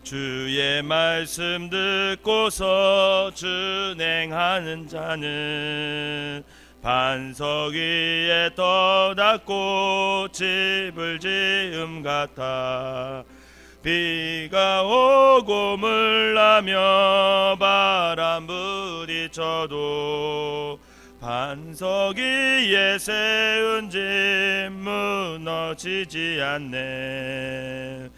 주의 말씀 듣고서 준행하는 자는 반석 위에 떠났고 집을 지음 같아. 비가 오고 물나며 바람 부딪혀도 반석 위에 세운 집 무너지지 않네.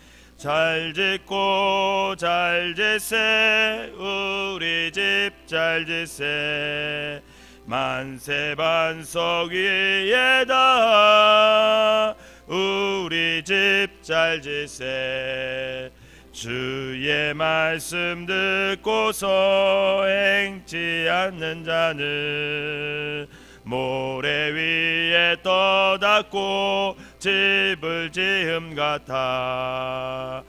잘 짓고 잘 짓세 우리 집 잘 짓세. 만세 반석 위에다 우리 집 잘 짓세. 주의 말씀 듣고서 행치 않는 자는 모래 위에 떠났고 집을 지음 같아.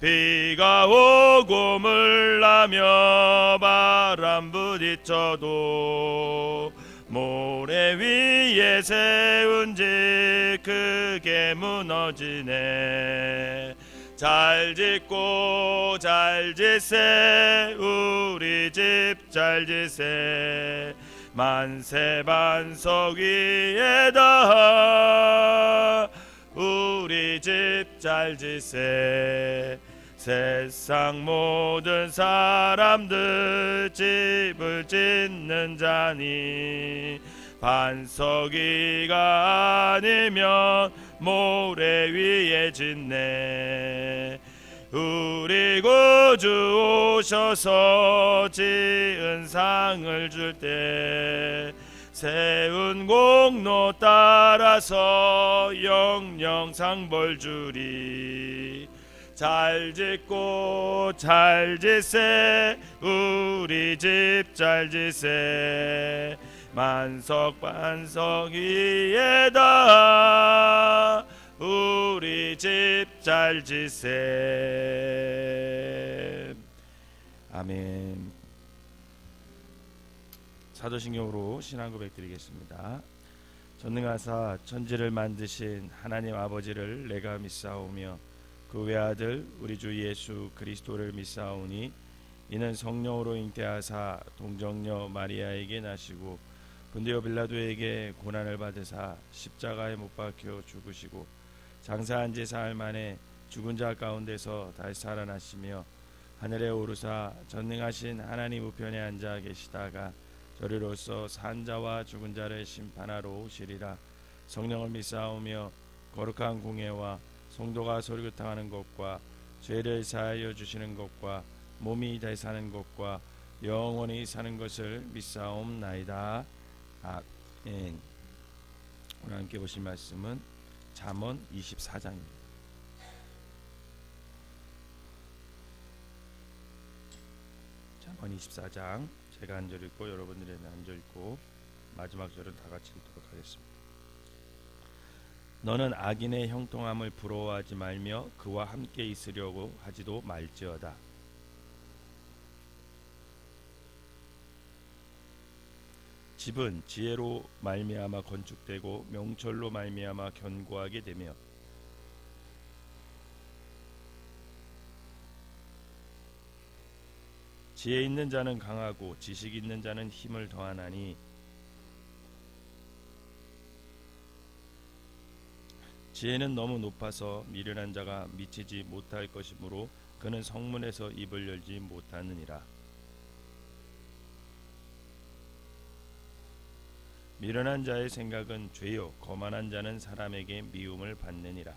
비가 오고 물나며 바람 부딪혀도 모래 위에 세운 집 크게 무너지네. 잘 짓고 잘 짓세 우리 집 잘 짓세. 만세 반석 위에다 우리 집 잘 짓세. 세상 모든 사람들 집을 짓는 자니 반석 위가 아니면 모래 위에 짓네. 우리 구주 오셔서 지은 상을 줄 때 세운 공로 따라서 영영 상벌 주리. 잘 짓고 잘 짓세 우리 집 잘 짓세. 만석 반석 위에다 우리 집 잘 짓세. 아멘. 사도신경으로 신앙 고백 드리겠습니다. 전능하사 천지를 만드신 하나님 아버지를 내가 믿사오며 그 외아들 우리 주 예수 그리스도를 믿사오니 이는 성령으로 잉태하사 동정녀 마리아에게 나시고 본디오 빌라도에게 고난을 받으사 십자가에 못 박혀 죽으시고 장사한 지 사흘 만에 죽은 자 가운데서 다시 살아나시며 하늘에 오르사 전능하신 하나님 우편에 앉아 계시다가 저리로서 산 자와 죽은 자를 심판하러 오시리라. 성령을 믿사오며 거룩한 공예와 성도가 소리긋하는 것과 죄를 사하여 주시는 것과 몸이 다시 사는 것과 영원히 사는 것을 믿사옵나이다. 아멘. 오늘 함께 보신 말씀은 잠언 24장입니다. 잠언 24장 제가 한 절 읽고 여러분들이 한 절 읽고 마지막 절은 다 같이 읽도록 하겠습니다. 너는 악인의 형통함을 부러워하지 말며 그와 함께 있으려고 하지도 말지어다. 집은 지혜로 말미암아 건축되고 명철로 말미암아 견고하게 되며 지혜 있는 자는 강하고 지식 있는 자는 힘을 더하나니 지혜는 너무 높아서 미련한 자가 미치지 못할 것이므로 그는 성문에서 입을 열지 못하느니라. 미련한 자의 생각은 죄요 거만한 자는 사람에게 미움을 받느니라.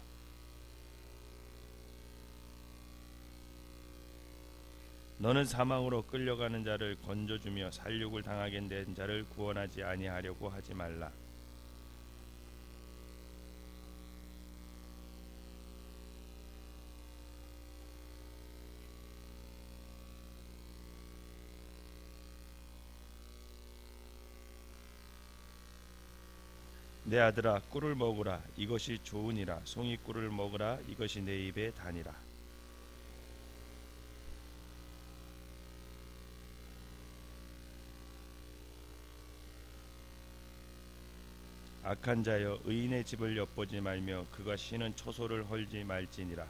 너는 사망으로 끌려가는 자를 건져주며 살육을 당하게 된 자를 구원하지 아니하려고 하지 말라. 내 아들아 꿀을 먹으라 이것이 좋으니라. 송이 꿀을 먹으라 이것이 내 입에 다니라. 악한 자여 의인의 집을 엿보지 말며 그가 쉬는 초소를 헐지 말지니라.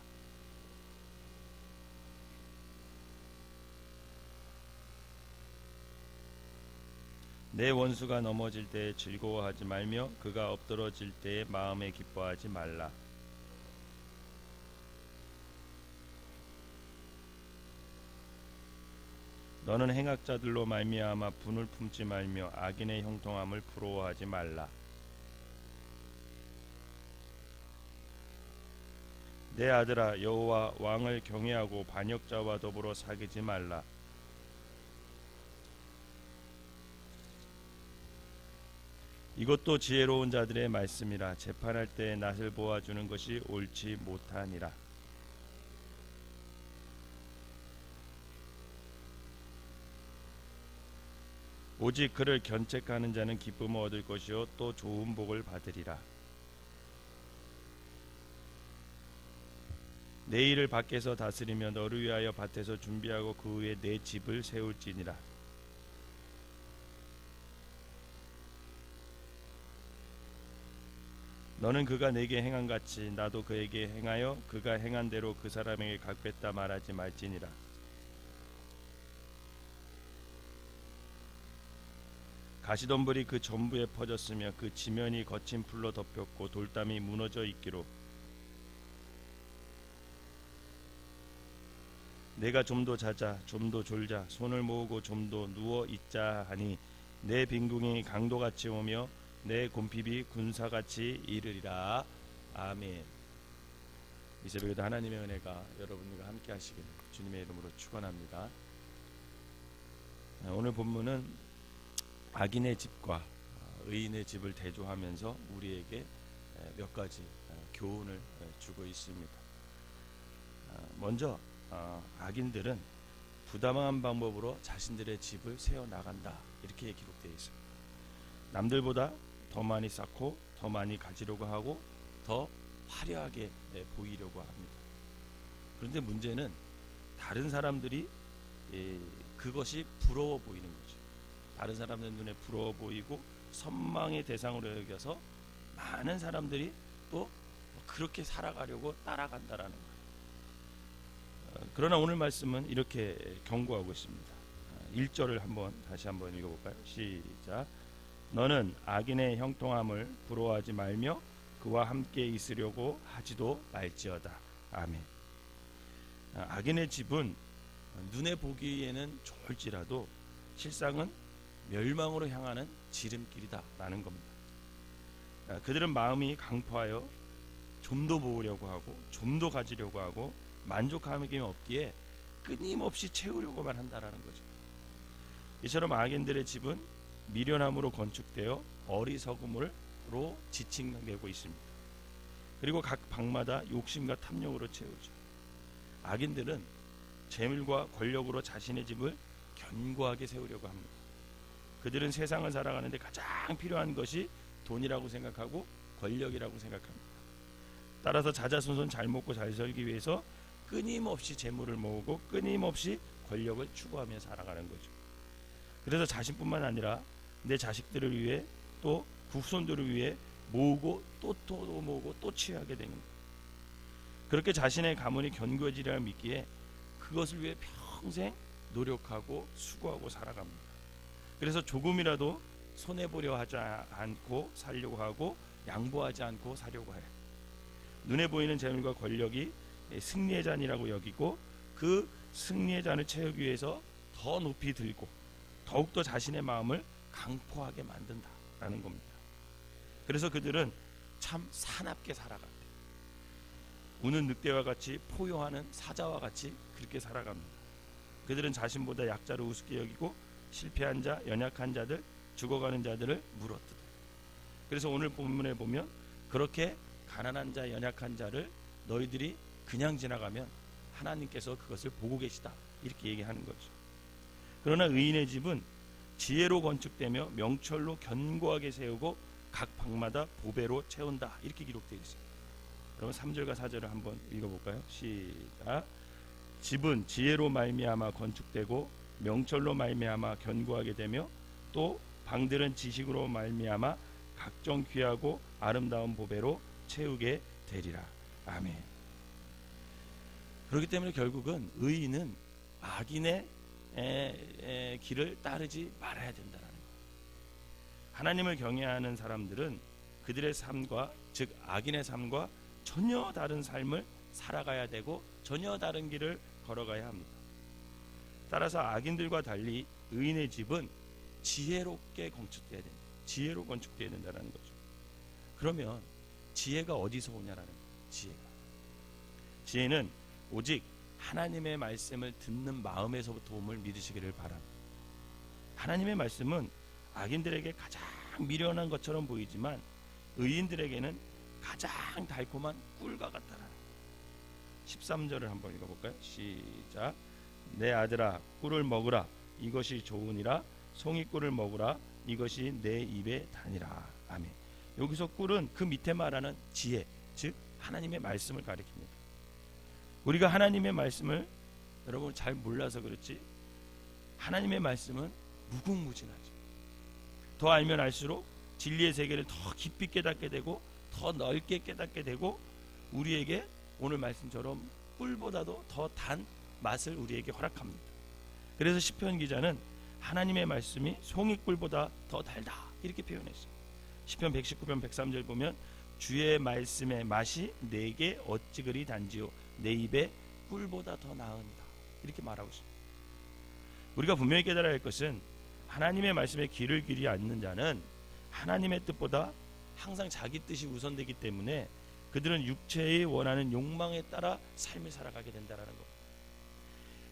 내 원수가 넘어질 때에 즐거워하지 말며 그가 엎드러질 때에 마음에 기뻐하지 말라. 너는 행악자들로 말미암아 분을 품지 말며 악인의 형통함을 부러워하지 말라. 내 아들아, 여호와 왕을 경외하고 반역자와 더불어 사귀지 말라. 이것도 지혜로운 자들의 말씀이라. 재판할 때 낯을 보아주는 것이 옳지 못하니라. 오직 그를 견책하는 자는 기쁨을 얻을 것이요 또 좋은 복을 받으리라. 내 일을 밖에서 다스리며 너를 위하여 밭에서 준비하고 그 위에 내 집을 세울지니라. 너는 그가 내게 행한 같이 나도 그에게 행하여 그가 행한 대로 그 사람에게 갚겠다 말하지 말지니라. 가시덤불이 그 전부에 퍼졌으며 그 지면이 거친 풀로 덮였고 돌담이 무너져 있기로 내가 좀 더 자자 좀 더 졸자 손을 모으고 좀 더 누워 있자 하니 내 빈궁이 강도같이 오며 내 곰핍이 군사같이 이르리라. 아멘. 이 새벽에도 하나님의 은혜가 여러분과 함께 하시길 주님의 이름으로 축원합니다. 오늘 본문은 악인의 집과 의인의 집을 대조하면서 우리에게 몇 가지 교훈을 주고 있습니다. 먼저 악인들은 부당한 방법으로 자신들의 집을 세워나간다, 이렇게 기록되어 있습니다. 남들보다 더 많이 쌓고 더 많이 가지려고 하고 더 화려하게 보이려고 합니다. 그런데 문제는 다른 사람들이 그것이 부러워 보이는 거죠. 다른 사람들 눈에 부러워 보이고 선망의 대상으로 여겨서 많은 사람들이 또 그렇게 살아가려고 따라간다라는 거예요. 그러나 오늘 말씀은 이렇게 경고하고 있습니다. 1절을 다시 한번 읽어볼까요? 시작. 너는 악인의 형통함을 부러워하지 말며 그와 함께 있으려고 하지도 말지어다. 아멘. 악인의 집은 눈에 보기에는 좋을지라도 실상은 멸망으로 향하는 지름길이다라는 겁니다. 그들은 마음이 강포하여 좀 더 모으려고 하고 좀 더 가지려고 하고 만족함이 없기에 끊임없이 채우려고만 한다라는 거죠. 이처럼 악인들의 집은 미련함으로 건축되어 어리석음으로 지칭되고 있습니다. 그리고 각 방마다 욕심과 탐욕으로 채우죠. 악인들은 재물과 권력으로 자신의 집을 견고하게 세우려고 합니다. 그들은 세상을 살아가는데 가장 필요한 것이 돈이라고 생각하고 권력이라고 생각합니다. 따라서 자자손손 잘 먹고 잘 살기 위해서 끊임없이 재물을 모으고 끊임없이 권력을 추구하며 살아가는 거죠. 그래서 자신뿐만 아니라 내 자식들을 위해 또 후손들을 위해 모으고 또 모으고 또 취하게 되는 거예요. 그렇게 자신의 가문이 견고해지리라 믿기에 그것을 위해 평생 노력하고 수고하고 살아갑니다. 그래서 조금이라도 손해보려 하지 않고 살려고 하고 양보하지 않고 사려고 해요. 눈에 보이는 재물과 권력이 승리의 잔이라고 여기고 그 승리의 잔을 채우기 위해서 더 높이 들고 더욱더 자신의 마음을 강포하게 만든다라는 겁니다. 그래서 그들은 참 사납게 살아갑니다. 우는 늑대와 같이 포효하는 사자와 같이 그렇게 살아갑니다. 그들은 자신보다 약자를 우습게 여기고 실패한 자, 연약한 자들, 죽어가는 자들을 물어뜯어요. 그래서 오늘 본문에 보면 그렇게 가난한 자, 연약한 자를 너희들이 그냥 지나가면 하나님께서 그것을 보고 계시다, 이렇게 얘기하는 거죠. 그러나 의인의 집은 지혜로 건축되며 명철로 견고하게 세우고 각 방마다 보배로 채운다, 이렇게 기록되어 있습니다. 그럼 3절과 4절을 한번 읽어볼까요? 시작. 집은 지혜로 말미암아 건축되고 명철로 말미암아 견고하게 되며 또 방들은 지식으로 말미암아 각종 귀하고 아름다운 보배로 채우게 되리라. 아멘. 그렇기 때문에 결국은 의인은 악인의 길을 따르지 말아야 된다는 거예요. 하나님을 경외하는 사람들은 그들의 삶과, 즉 악인의 삶과 전혀 다른 삶을 살아가야 되고 전혀 다른 길을 걸어가야 합니다. 따라서 악인들과 달리 의인의 집은 지혜롭게 건축돼야 됩니다. 지혜로 건축돼야 된다는 거죠. 그러면 지혜가 어디서 오냐라는 거예요. 지혜는 오직 하나님의 말씀을 듣는 마음에서부터 도움을 믿으시기를 바랍니다. 하나님의 말씀은 악인들에게 가장 미련한 것처럼 보이지만 의인들에게는 가장 달콤한 꿀과 같다라는 13절을 한번 읽어볼까요? 시작. 내 아들아 꿀을 먹으라 이것이 좋으니라 송이꿀을 먹으라 이것이 내 입에 다니라. 아멘. 여기서 꿀은 그 밑에 말하는 지혜, 즉 하나님의 말씀을 가리킵니다. 우리가 하나님의 말씀을 여러분 잘 몰라서 그렇지 하나님의 말씀은 무궁무진하죠. 더 알면 알수록 진리의 세계를 더 깊이 깨닫게 되고 더 넓게 깨닫게 되고 우리에게 오늘 말씀처럼 꿀보다도 더 단 맛을 우리에게 허락합니다. 그래서 시편 기자는 하나님의 말씀이 송이꿀보다 더 달다 이렇게 표현했어요. 시편 119편 103절 보면 주의 말씀의 맛이 내게 어찌 그리 단지요 내 입에 꿀보다 더 나은다 이렇게 말하고 있습니다. 우리가 분명히 깨달아야 할 것은 하나님의 말씀에 귀를 기울이지 않는 자는 하나님의 뜻보다 항상 자기 뜻이 우선되기 때문에 그들은 육체의 원하는 욕망에 따라 삶을 살아가게 된다는 것.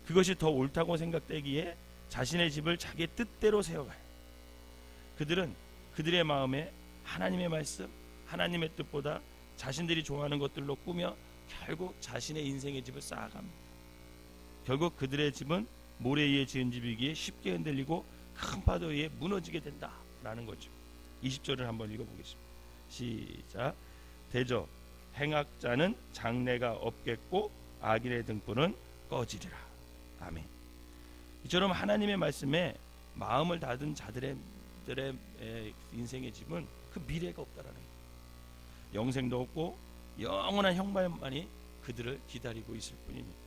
그것이 더 옳다고 생각되기에 자신의 집을 자기의 뜻대로 세워가요. 그들은 그들의 마음에 하나님의 말씀, 하나님의 뜻보다 자신들이 좋아하는 것들로 꾸며 결국 자신의 인생의 집을 쌓아갑니다. 결국 그들의 집은 모래 위에 지은 집이기에 쉽게 흔들리고 큰 파도 위에 무너지게 된다라는 거죠. 20절을 한번 읽어보겠습니다. 시작. 대저 행악자는 장래가 없겠고 악인의 등불은 꺼지리라. 아멘. 이처럼 하나님의 말씀에 마음을 닫은 자들의 인생의 집은 그 미래가 없다라는 거예요. 영생도 없고 영원한 형벌만이 그들을 기다리고 있을 뿐입니다.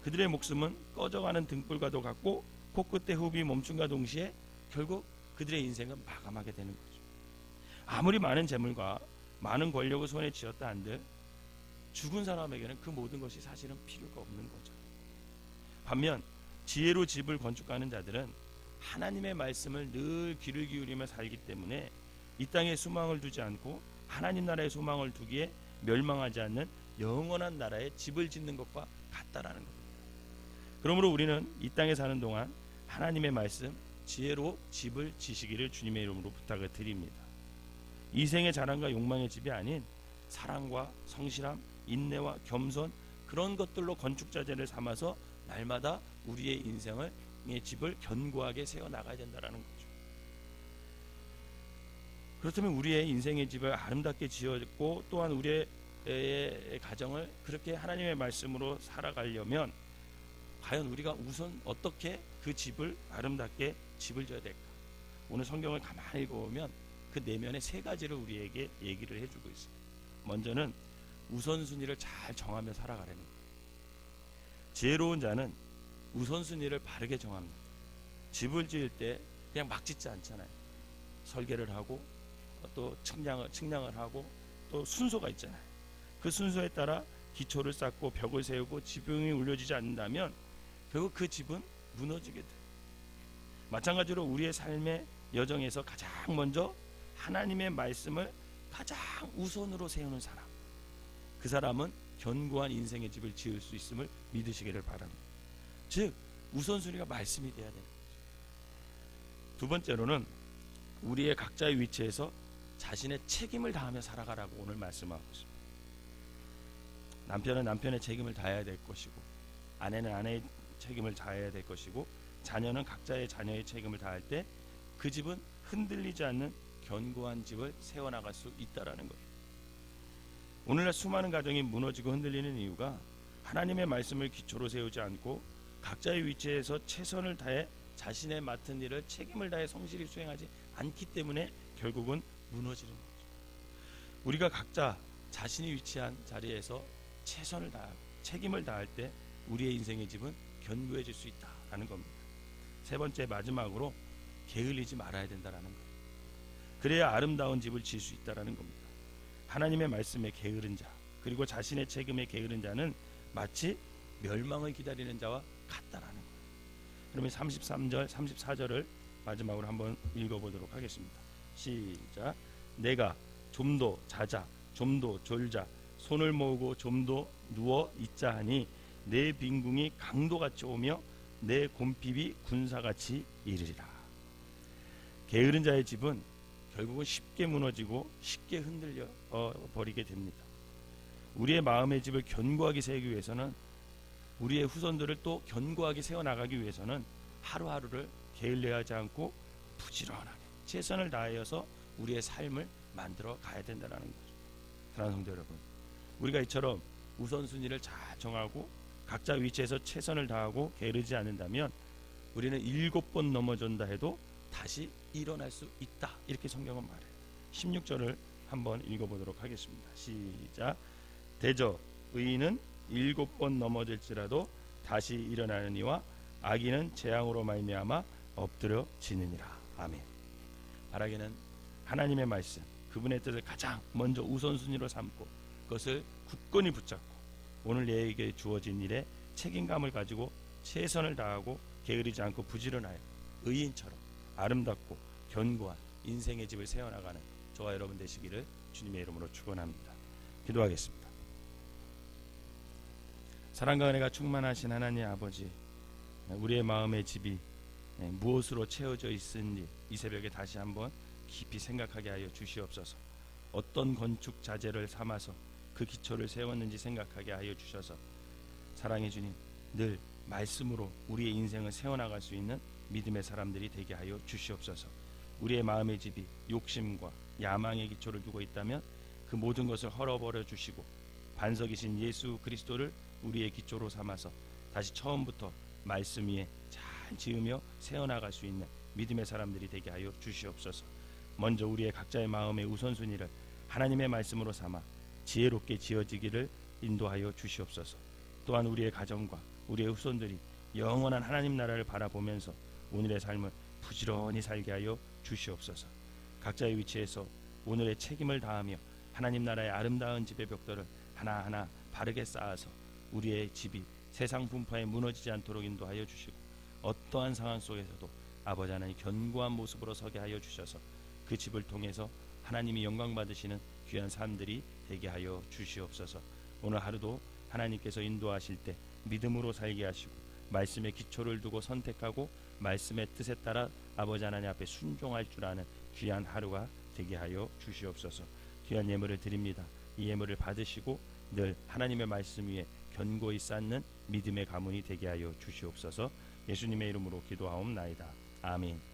그들의 목숨은 꺼져가는 등불과도 같고 코끝의 호흡이 멈춤과 동시에 결국 그들의 인생은 마감하게 되는 거죠. 아무리 많은 재물과 많은 권력을 손에 쥐었다 한들 죽은 사람에게는 그 모든 것이 사실은 필요가 없는 거죠. 반면 지혜로 집을 건축하는 자들은 하나님의 말씀을 늘 귀를 기울이며 살기 때문에 이 땅에 소망을 두지 않고 하나님 나라에 소망을 두기에 멸망하지 않는 영원한 나라에 집을 짓는 것과 같다라는 겁니다. 그러므로 우리는 이 땅에 사는 동안 하나님의 말씀 지혜로 집을 지시기를 주님의 이름으로 부탁을 드립니다. 이 생의 자랑과 욕망의 집이 아닌 사랑과 성실함, 인내와 겸손 그런 것들로 건축자재를 삼아서 날마다 우리의 인생의 집을 견고하게 세워나가야 된다는 거죠. 그렇다면 우리의 인생의 집을 아름답게 지었고 또한 우리의 가정을 그렇게 하나님의 말씀으로 살아가려면 과연 우리가 우선 어떻게 그 집을 아름답게 집을 져야 될까? 오늘 성경을 가만히 읽어보면 그 내면의 세 가지를 우리에게 얘기를 해주고 있습니다. 먼저는 우선순위를 잘 정하며 살아가라는 거예요. 지혜로운 자는 우선순위를 바르게 정합니다. 집을 지을 때 그냥 막 짓지 않잖아요. 설계를 하고 또 측량을 하고 또 순서가 있잖아요. 그 순서에 따라 기초를 쌓고 벽을 세우고 지붕이 올려지지 않는다면 결국 그 집은 무너지게 돼요. 마찬가지로 우리의 삶의 여정에서 가장 먼저 하나님의 말씀을 가장 우선으로 세우는 사람, 그 사람은 견고한 인생의 집을 지을 수 있음을 믿으시기를 바랍니다. 즉 우선순위가 말씀이 되어야 되는 거죠. 두 번째로는 우리의 각자의 위치에서 자신의 책임을 다하며 살아가라고 오늘 말씀하고 있습니다. 남편은 남편의 책임을 다해야 될 것이고 아내는 아내의 책임을 다해야 될 것이고 자녀는 각자의 자녀의 책임을 다할 때 그 집은 흔들리지 않는 견고한 집을 세워나갈 수 있다라는 거예요. 오늘날 수많은 가정이 무너지고 흔들리는 이유가 하나님의 말씀을 기초로 세우지 않고 각자의 위치에서 최선을 다해 자신의 맡은 일을 책임을 다해 성실히 수행하지 않기 때문에 결국은 무너지는 거죠. 우리가 각자 자신이 위치한 자리에서 최선을 다하고 책임을 다할 때 우리의 인생의 집은 견고해질 수 있다라는 겁니다. 세 번째 마지막으로 게을리지 말아야 된다라는 거예요. 그래야 아름다운 집을 지을 수 있다라는 겁니다. 하나님의 말씀에 게으른 자, 그리고 자신의 책임에 게으른 자는 마치 멸망을 기다리는 자와 같다라는 거예요. 그러면 33절, 34절을 마지막으로 한번 읽어보도록 하겠습니다. 시작. 내가 좀 더 자자, 좀 더 졸자, 손을 모으고 좀 더 누워 있자 하니 내 빈궁이 강도같이 오며 내 곰핍이 군사같이 이르리라. 게으른 자의 집은 결국은 쉽게 무너지고 쉽게 흔들려 버리게 됩니다. 우리의 마음의 집을 견고하게 세우기 위해서는, 우리의 후손들을 또 견고하게 세워나가기 위해서는 하루하루를 게을려 하지 않고 부지런하게 최선을 다하여서 우리의 삶을 만들어 가야 된다는 거죠. 사랑하는 성도 여러분, 우리가 이처럼 우선순위를 잘 정하고 각자 위치에서 최선을 다하고 게으르지 않는다면 우리는 7번 넘어진다 해도 다시 일어날 수 있다, 이렇게 성경은 말해요. 16절을 한번 읽어보도록 하겠습니다. 시작. 대저 의인은 7번 넘어질지라도 다시 일어나느니와 악인은 재앙으로 말미암아 엎드려지느니라. 아멘. 바라기는 하나님의 말씀, 그분의 뜻을 가장 먼저 우선순위로 삼고 그것을 굳건히 붙잡고 오늘 내게 주어진 일에 책임감을 가지고 최선을 다하고 게으르지 않고 부지런하여 의인처럼 아름답고 견고한 인생의 집을 세워나가는 저와 여러분 되시기를 주님의 이름으로 축원합니다. 기도하겠습니다. 사랑과 은혜가 충만하신 하나님 아버지, 우리의 마음의 집이 무엇으로 채워져 있는지 이 새벽에 다시 한번 깊이 생각하게 하여 주시옵소서. 어떤 건축 자재를 삼아서 그 기초를 세웠는지 생각하게 하여 주셔서 사랑의 주님, 늘 말씀으로 우리의 인생을 세워나갈 수 있는 믿음의 사람들이 되게 하여 주시옵소서. 우리의 마음의 집이 욕심과 야망의 기초를 두고 있다면 그 모든 것을 헐어버려 주시고 반석이신 예수 그리스도를 우리의 기초로 삼아서 다시 처음부터 말씀 위에 잘 지으며 세워나갈 수 있는 믿음의 사람들이 되게 하여 주시옵소서. 먼저 우리의 각자의 마음의 우선순위를 하나님의 말씀으로 삼아 지혜롭게 지어지기를 인도하여 주시옵소서. 또한 우리의 가정과 우리의 후손들이 영원한 하나님 나라를 바라보면서 오늘의 삶을 부지런히 살게 하여 주시옵소서. 각자의 위치에서 오늘의 책임을 다하며 하나님 나라의 아름다운 집의 벽돌을 하나하나 바르게 쌓아서 우리의 집이 세상 분파에 무너지지 않도록 인도하여 주시고 어떠한 상황 속에서도 아버지 하나님 견고한 모습으로 서게 하여 주셔서 그 집을 통해서 하나님이 영광 받으시는 귀한 삶들이 되게 하여 주시옵소서. 오늘 하루도 하나님께서 인도하실 때 믿음으로 살게 하시고 말씀의 기초를 두고 선택하고 말씀의 뜻에 따라 아버지 하나님 앞에 순종할 줄 아는 귀한 하루가 되게 하여 주시옵소서. 귀한 예물을 드립니다. 이 예물을 받으시고 늘 하나님의 말씀 위에 견고히 쌓는 믿음의 가문이 되게 하여 주시옵소서. 예수님의 이름으로 기도하옵나이다. 아멘.